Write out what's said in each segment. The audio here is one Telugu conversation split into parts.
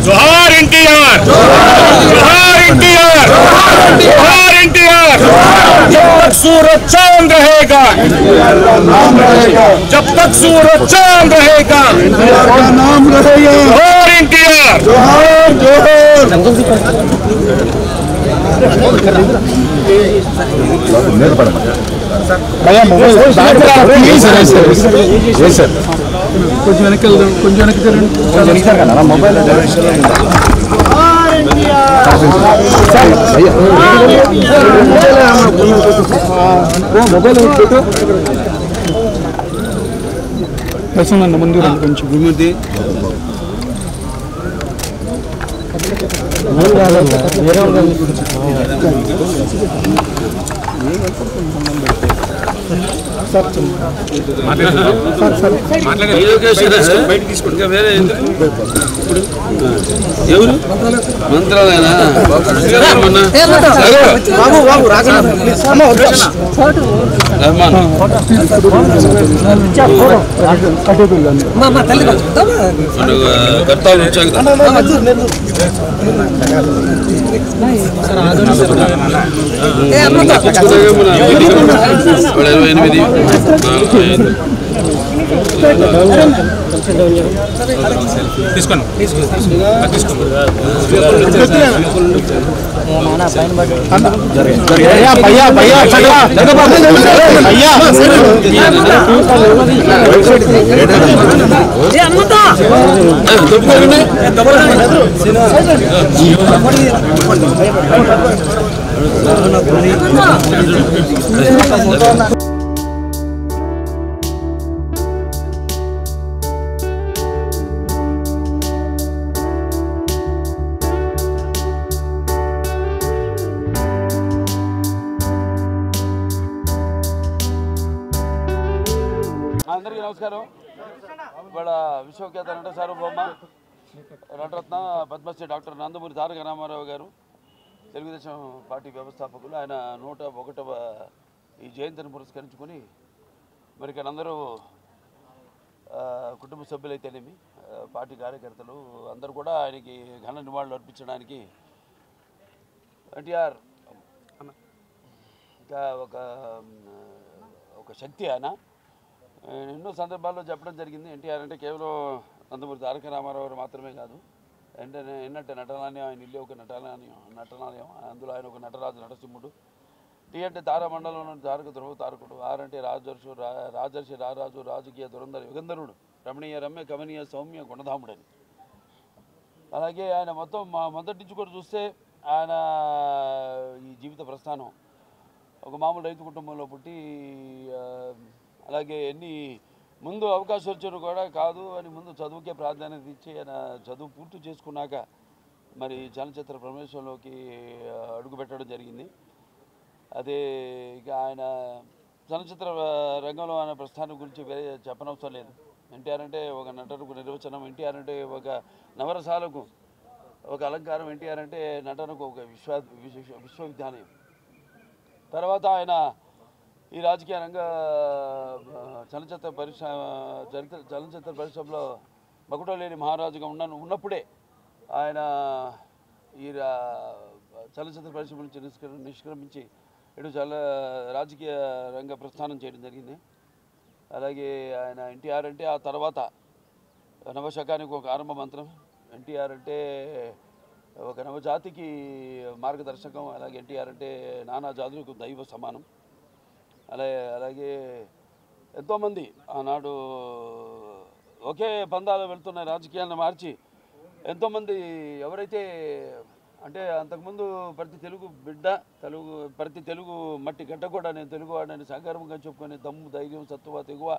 जोहार एनटीआर, जोहार एनटीआर, जोहार एनटीआर। जब तक सूरज चांद रहेगा, जब तक सूरज चांद रहेगा, नाम रहेगा। जोहार एनटीआर, जोहार जोहार। కొంచెం వెనక్కి వెళ్దాం, కొంచెం వెనక్కి తిరగండి. మొబైల్ మొబైల్ పెట్టు ప్రసన్న ముందు రండి కొంచెం భూమిది ఎవరు మంత్రాలయనా కర్తాలు వచ్చాక తీసుకోండి అందరికీ నమస్కారం. ఇవాళ విశ్వఖ్యాత నట సార్వభౌమ నటరత్న పద్మశ్రీ డాక్టర్ నందమూరి తారక రామారావు గారు తెలుగుదేశం పార్టీ వ్యవస్థాపకులు. ఆయన 101వ ఈ జయంతిని పురస్కరించుకొని మరి ఇక్కడ అందరూ కుటుంబ సభ్యులైతేనేమి పార్టీ కార్యకర్తలు అందరూ కూడా ఆయనకి ఘన నివాళులు అర్పించడానికి ఎన్టీఆర్ ఇంకా ఒక శక్తి. ఆయన ఎన్నో సందర్భాల్లో చెప్పడం జరిగింది. ఎన్టీఆర్ అంటే కేవలం నందమూరి తారక రామారావు గారు మాత్రమే కాదు, ఏంటంటే నటనాలయం, ఆయన ఇల్లు ఒక నటనాలయం, అందులో ఆయన ఒక నటరాజు నటసింహుడు. టీ అంటే తారామండలంలోని తారక ధ్రువ తారకుడు. ఆర్ అంటే రాజర్షి రారాజు, రాజకీయ దురంధర యుగంధరుడు, రమణీయ రమ్య కమనీయ సౌమ్య గుణధాముడని. అలాగే ఆయన మొదటి నుంచి కూడా చూస్తే ఆయన ఈ జీవిత ప్రస్థానం ఒక మామూలు రైతు కుటుంబంలో పుట్టి, అలాగే ముందు అవకాశం వచ్చారు కూడా కాదు అని ముందు చదువుకే ప్రాధాన్యత ఇచ్చి ఆయన చదువు పూర్తి చేసుకున్నాక మరి చలనచిత్ర ప్రవేశంలోకి అడుగుపెట్టడం జరిగింది. అదే ఇక ఆయన చలనచిత్ర రంగంలో ఆయన ప్రస్థానం గురించి వేరే చెప్పనవసరం లేదు. ఎన్టీఆర్ అంటే ఒక నటనకు నిర్వచనం, ఎన్టీఆర్ అంటే ఒక నవరసాలకు ఒక అలంకారం, ఎన్టీఆర్ అంటే నటనకు ఒక విశ్వవిద్యాలయం. తర్వాత ఆయన ఈ రాజకీయ రంగ చలనచిత్ర పరిశ్రమలో మకుటలేని మహారాజుగా ఉన్నప్పుడే ఆయన ఈ చలనచిత్ర పరిశ్రమ నుంచి నిష్క్రమించి ఇటు రాజకీయ రంగ ప్రస్థానం చేయడం జరిగింది. అలాగే ఆయన ఎన్టీఆర్ అంటే ఆ తర్వాత నవశకానికి ఒక ఆరంభ మంత్రం, ఎన్టీఆర్ అంటే ఒక నవజాతికి మార్గదర్శకం. అలాగే ఎన్టీఆర్ అంటే నానా జాతులకు దైవ సమానం. అలాగే ఎంతోమంది ఆనాడు ఒకే పందాలు వెళ్తున్న రాజకీయాలను మార్చి ఎంతోమంది ఎవరైతే అంటే అంతకుముందు ప్రతి తెలుగు మట్టి గడ్డ కూడా నేను తెలుగువాడని సగర్వంగా చెప్పుకొని దమ్ము, ధైర్యం, సత్తువ, తెగువ,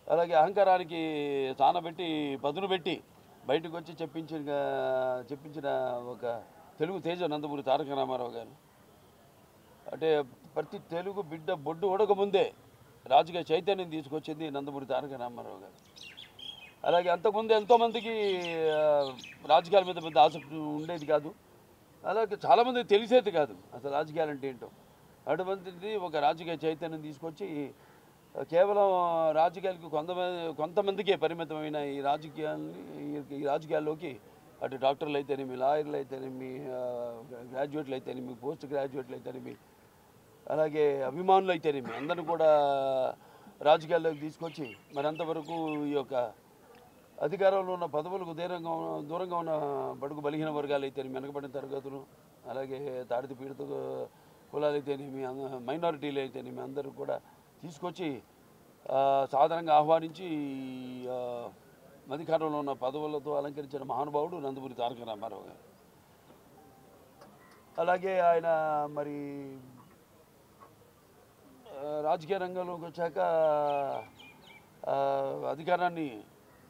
అలాగే అహంకారానికి సానబెట్టి పదును పెట్టి బయటకు వచ్చి చెప్పించిన ఒక తెలుగు తేజ నందమూరి తారక రామారావు గారు. అంటే ప్రతి తెలుగు బిడ్డ బొడ్డు ఉడకముందే రాజకీయ చైతన్యం తీసుకొచ్చింది నందమూరి తారక రామారావు గారు. అలాగే అంతకుముందు ఎంతోమందికి రాజకీయాల మీద పెద్ద ఆసక్తి ఉండేది కాదు, అలాగే చాలామందికి తెలిసేది కాదు అసలు రాజకీయాలు అంటే ఏంటో. అటువంటిది ఒక రాజకీయ చైతన్యం తీసుకొచ్చి కేవలం రాజకీయాలకు కొంతమందికే పరిమితమైన ఈ రాజకీయాల్లోకి అటు డాక్టర్లు అయితేనేమి, లాయర్లు అయితేనేమి, గ్రాడ్యుయేట్లు అయితేనేమి, పోస్ట్ గ్రాడ్యుయేట్లు అయితేనేమి, అలాగే అభిమానులు అయితేనేమి అందరిని కూడా రాజకీయాల్లోకి తీసుకొచ్చి మరి అంతవరకు ఈ యొక్క అధికారంలో ఉన్న పదవులకు దూరంగా ఉన్న బడుగు బలహీన వర్గాలు అయితేనేమి, వెనకబడిన తరగతులు, అలాగే తాడిత పీడిత కులాలు అయితేనేమి, మైనారిటీలు అయితేనేమి అందరూ కూడా తీసుకొచ్చి సాధారణంగా ఆహ్వానించి అధికారంలో ఉన్న పదవులతో అలంకరించిన మహానుభావుడు నందమూరి తారక రామారావు గారు. అలాగే ఆయన మరి రాజకీయ రంగంలోకి వచ్చాక అధికారాన్ని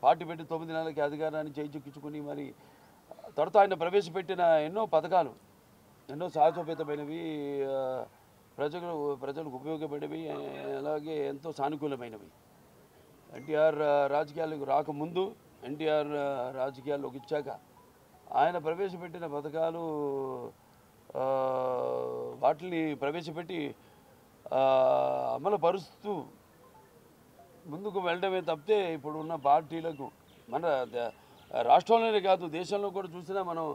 పార్టీ పెట్టి 9 నెలలకి అధికారాన్ని చేజిక్కించుకుని మరి తర్వాత ఆయన ప్రవేశపెట్టిన ఎన్నో పథకాలు ఎన్నో సాహసోపేతమైనవి, ప్రజలకు ఉపయోగపడేవి, అలాగే ఎంతో సానుకూలమైనవి. ఎన్టీఆర్ రాజకీయాలకు రాకముందు, ఎన్టీఆర్ రాజకీయాల్లోకి ఇచ్చాక ఆయన ప్రవేశపెట్టిన పథకాలు వాటిని ప్రవేశపెట్టి అమలు పరుస్తూ ముందుకు వెళ్ళడమే తప్పితే ఇప్పుడు ఉన్న పార్టీలకు మన రాష్ట్రంలోనే కాదు దేశంలో కూడా చూసినా మనం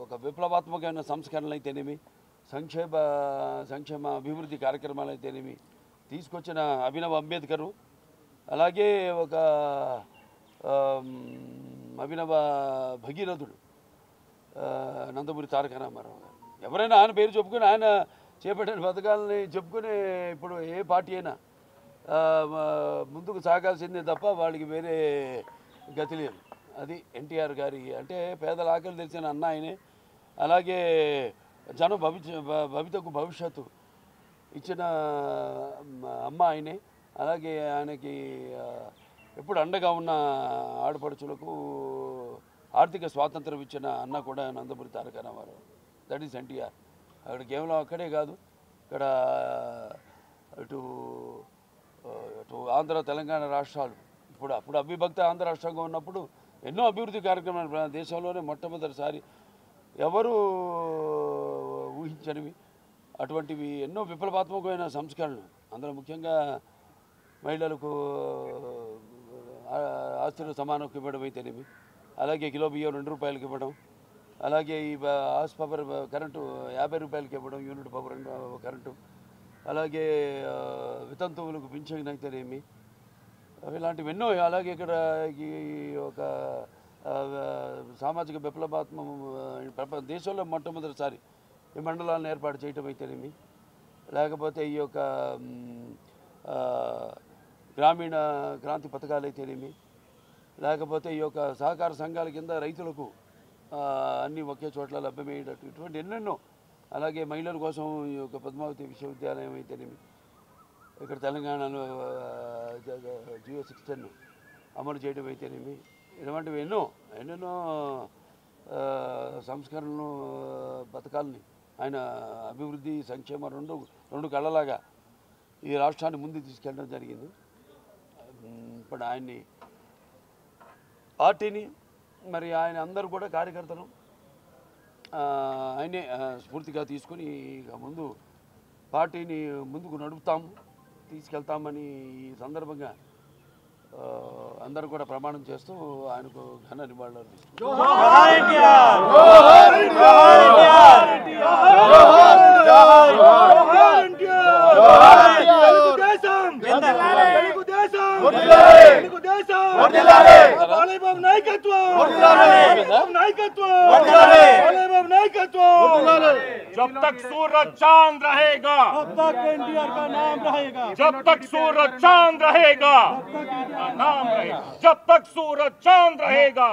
ఒక విప్లవాత్మకమైన సంస్కరణలు అయితేనేమి, సంక్షేమ అభివృద్ధి కార్యక్రమాలు అయితేనేమి తీసుకొచ్చిన అభినవ్ అంబేద్కరు, అలాగే ఒక అభినవ భగీరథుడు నందమూరి తారక రామారావు గారు. ఎవరైనా ఆయన పేరు చెప్పుకొని ఆయన చేపట్టిన పథకాలని చెప్పుకుని ఇప్పుడు ఏ పార్టీ అయినా ముందుకు సాగాల్సిందే తప్ప వాళ్ళకి వేరే గతి లేదు. అది ఎన్టీఆర్ గారి అంటే పేదల ఆకలి తెలిసిన అన్న ఆయనే. అలాగే భవితకు భవిష్యత్తు ఇచ్చిన అమ్మ ఆయనే. అలాగే ఆయనకి ఎప్పుడు అండగా ఉన్న ఆడపడుచులకు ఆర్థిక స్వాతంత్రం ఇచ్చిన అన్న కూడా Nandamuri Taraka Rama Rao. That is NTR. అక్కడ కేవలం అక్కడే కాదు, ఇక్కడ అటు ఆంధ్ర తెలంగాణ రాష్ట్రాలు అప్పుడు అవిభక్త ఆంధ్ర రాష్ట్రంగా ఉన్నప్పుడు ఎన్నో అభివృద్ధి కార్యక్రమాలు దేశంలోనే మొట్టమొదటిసారి ఎవరు ఊహించనివి అటువంటివి ఎన్నో విప్లవాత్మకమైన సంస్కరణలు. అందులో ముఖ్యంగా మహిళలకు ఆస్తులు సమానంకి ఇవ్వడం అయితేనేమి, అలాగే కిలో బియ్యం 2 రూపాయలకి ఇవ్వడం, అలాగే ఈ హార్స్ పవర్ కరెంటు 50 రూపాయలకి ఇవ్వడం, యూనిట్ పవర్ కరెంటు, అలాగే వితంతువులకు పింఛన్ అయితేనేమి, ఇలాంటివి ఎన్నో. అలాగే ఇక్కడ ఈ ఒక సామాజిక విప్లవాత్మక దేశంలో మొట్టమొదటిసారి ఈ మండలాలను ఏర్పాటు చేయటం అయితేనేమి, లేకపోతే ఈ యొక్క గ్రామీణ క్రాంతి పథకాలు అయితేనేమి, లేకపోతే ఈ యొక్క సహకార సంఘాల కింద రైతులకు అన్నీ ఒకే చోట్ల లభ్యమయ్యేటట్టు ఇటువంటి ఎన్నెన్నో. అలాగే మహిళల కోసం ఈ యొక్క పద్మావతి విశ్వవిద్యాలయం అయితేనేమి, ఇక్కడ తెలంగాణలో జియో 610 అమలు చేయడం అయితేనేమి, ఇటువంటివి ఎన్నెన్నో సంస్కరణలు పథకాలని ఆయన అభివృద్ధి సంక్షేమ రెండు కళ్ళలాగా ఈ రాష్ట్రాన్ని ముందుకు తీసుకెళ్ళడం జరిగింది. ఇప్పుడు ఆయన్ని పార్టీని మరి ఆయన అందరూ కూడా కార్యకర్తలు ఆయనే స్ఫూర్తిగా తీసుకుని ఇక ముందు పార్టీని ముందుకు తీసుకెళ్తామని ఈ సందర్భంగా అందరూ కూడా ప్రమాణం చేస్తూ ఆయనకు ఘన నివాళులు जब तक सूरज चांद रहेगा, तब तक एनटीआर का नाम रहेगा। जब तक सूरज चांद रहेगा, नाम रहेगा। जब तक सूरज चांद रहेगा।